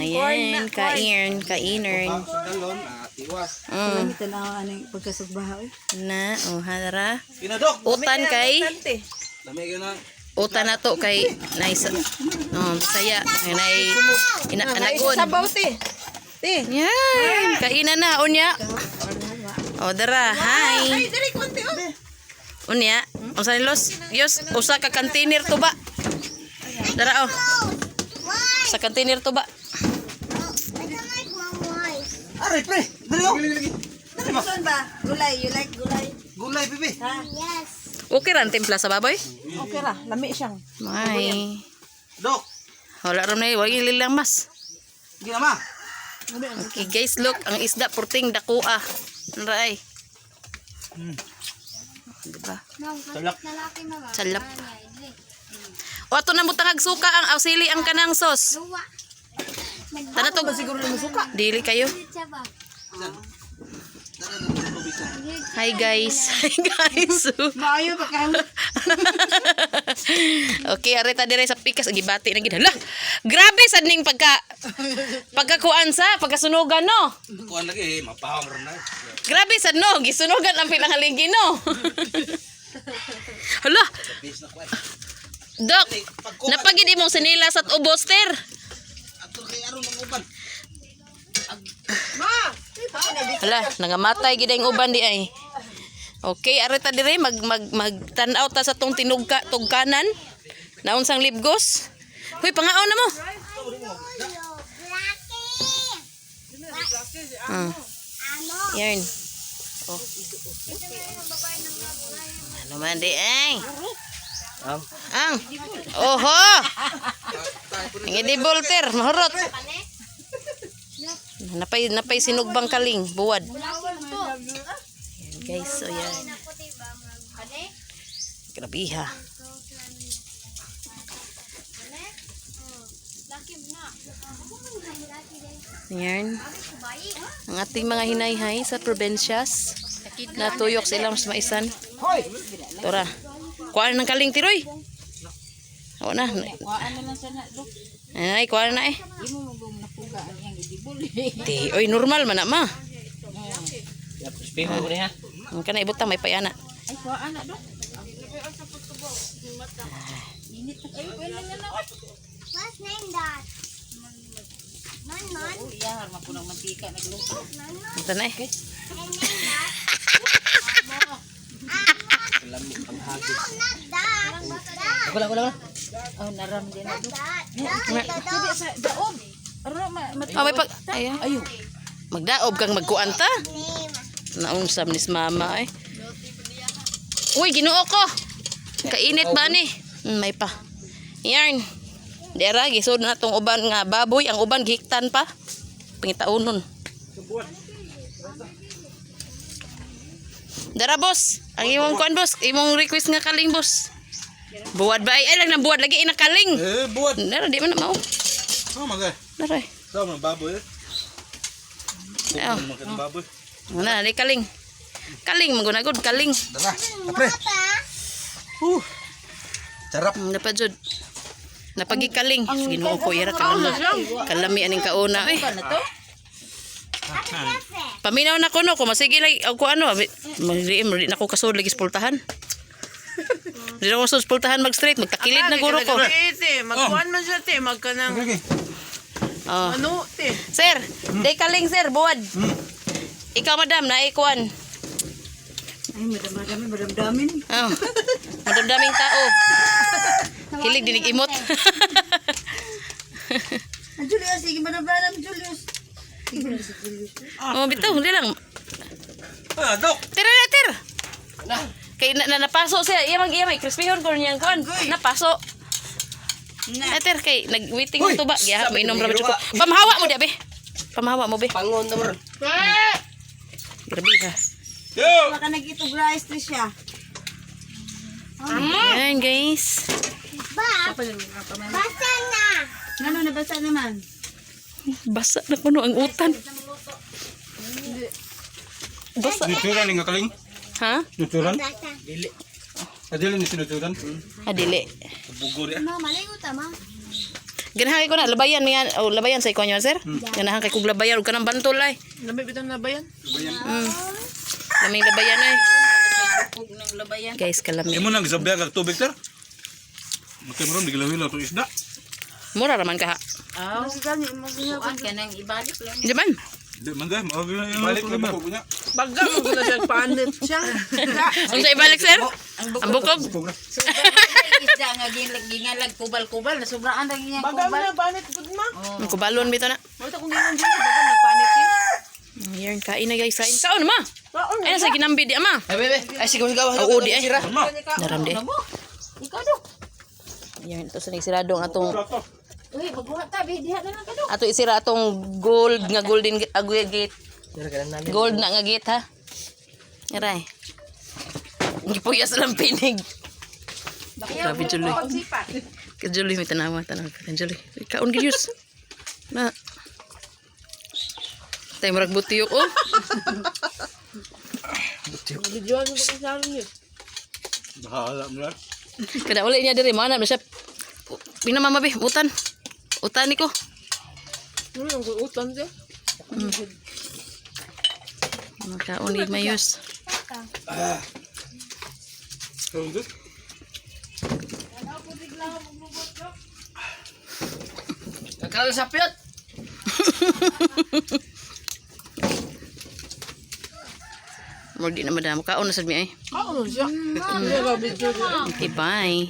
Ayan, kainern. Sandalon, tiwas. Kami tanaw ani pagkasugbaha eh. Na, hara. Pinadok. Utan kay Lami ka na. utan na to kay nice. Saya. Nay inaanagod. Sabaw ti. Ti. Yan, kainan na unya. O dara, hi. Ay, dali konti oh. Unya, unsa ni Los? Yos, usa ka container to ba? Dara oh. Sa container to ba? Aray, pre. Dali oh. Dali ba? Saan ba? Gulay, you like gulay? Gulay, bibi. Ha? Okay ran timpla sa baboy? Okay ra, lami siyang. May. Dok. Wala ron na wagi lilang mas. Ginama. Okay guys, look, ang isda purting dakua. Naray. Diba? Salap. Salap. O ato na mo tangag suka ang ausili ang kanang sos. Tana to Siguro na suka. dili kayo. Hi guys. Hi guys. Maayo pa ka. Okay, areta dire sa pikas gibati na gid. Hala. Grabe sad ning pagkakuan sa pagkasunugan no. Kuan lagi, mapaham ron na. Grabe sad no, gisunugan ang pinangalinggi no. Hala. Bis na kuan. Dok, napagid imong sinilas at uboster. Ato kay aron ng uban. Hala, nangamatay gid ang uban di ay. Okay, areta dire magtan-aw ta sa tong tugkanan. Naunsang libgos. Hoy, pangaon na mo. Yan. Oh. Ano man di ay? Ang. Oho. Ang edibolter, mahurot. Napay sinugbang kaling, buwad. Yan guys, so yan. Grabe ha. Yan. Ang ating mga hinayhay sa probensyas. Natuyok silang sa maisan. Tora. Kuhaan ng kaling tiroy. Oo na. Kuhaan na lang sana do. Ay, kuhaan na eh. Imo mo bang napuga ang iyang idibol. Di, oy, normal man na ma. Speaker ko niya. Ang kana ibutang may payana. Ay kuhaan na do. Init na kayo pwede na na. What's name that? Man. Iya har mapunang mantika nagluto. Ito na eh. Lami ang hagis. Not that. Oh naram din na do. That. Sabi sa daob. Aro Oh, may pag... Ayan. Ayo. Magdaob kang magkuan ta. Name. Naunsam ni mama eh. Uy, ginuo ko. Kainit ba ni? May pa. Yarn. Dera, gisod na tong uban nga baboy. Ang uban gihiktan pa. Pangitaunon. Dara, boss. Ang imong kuan, boss. Imong request nga kaling, boss. Buwad ba? Ay lang na buwad. Lagi inakaling. Buat. Dara, di man na mao. Oh, magay. Dara. Sama baboy. Ayo. Makan baboy. Muna, di kaling. Kaling, magunagod. Kaling. Dara. Pre. Sarap. Dapat jud. Napagi kaling. Ginoo ko ira kalami. Kalami aning kauna eh. Ano to? Paminaw na ko no ko masige lagi ako ano, mali na ko kasud lagi spultahan. Di na ko kasud spultahan mag straight, magtakilid na guro ko. Te, magkuhan man siya te, magkanang Oh. ano te. Sir, day kaling sir, buwad. Ikaw madam na ikuan. Ay madam-dami. Oh. Madamdaming tao. Hilig dinig imot. Julius, sige madam Julius. Oh, bitaw, hindi lang. Ah, dok. Tira na, tira. Kay napaso siya. Iyamay, crispy horn ko niyang kuan. Napaso. Ater kay nag-waiting mo to ba? Giha, mainom ra ko. Pamahawa mo di be. Pamahawa mo be. Pangon naman. Grabe ha. Yo. Baka nag-itog rice to siya. Ayan guys. Bob. Basta na. Ano nabasa naman? Basa na kuno ang utan. Basa. Nuturan nga kaling. Ha? Nuturan. Basta. Adili ni sinuturan. Adili. Bugor ya. Ma, maligo ta ma. Ganahan ko na labayan niya. Oh, labayan sa ikaw niya, sir. Ganahan kay kog labayan ug kanang bantol ay. Lamig bitang na ba yan? Laming labayan ay. Huwag nang labayan. Guys, kalami. Imo nang gisabihan kag tubig sir. Matay mo ron digilaw-hilaw to isda. Mura raman ka ha. Mas gani, mag-ihapan ka nang ibalik lang. Di man? Di man dai, mao gyud yung balik lang ko niya. Baga mo gula siya panit siya. Ang sa ibalik, sir? Ang bukog? Isda nga gingalag kubal-kubal na sobraan lang niya Baga mo kubal. na panit gud ma. Ang kubalon bito na. Mata kung gingon dili baga nagpanit siya. Ayan, kain na guys. Kain. Kaon ma. Kaon Ay, nasa ginambi di ama. Ay bebe, ay sigaw sigaw. Oo, di ay. Ma. Naram di. Ikaw do. Ayan, ito sa nagsiradong atong Uy, magbuhat ta, diha na lang ka do. ato isira atong gold nga golden gate. Gold na nga gate ha. Aray. Gipuyas lang pinig. Grabe Julie. Ka Julie may tanawa ka Julie. Kaon giyus. Na. Tay marag butiyok oh. Videoan mo ba sa amin yun? Bahala mo lang. Kada uli niya diri mana siya. Pinamamabi utan. Utan niko. Ano yung utan siya? Makaon gid mayos. Tunggu. Nakal sapyot. Murdi na madam kaon na sad mi ay. Kaon siya. Ano yung video? Okay, bye.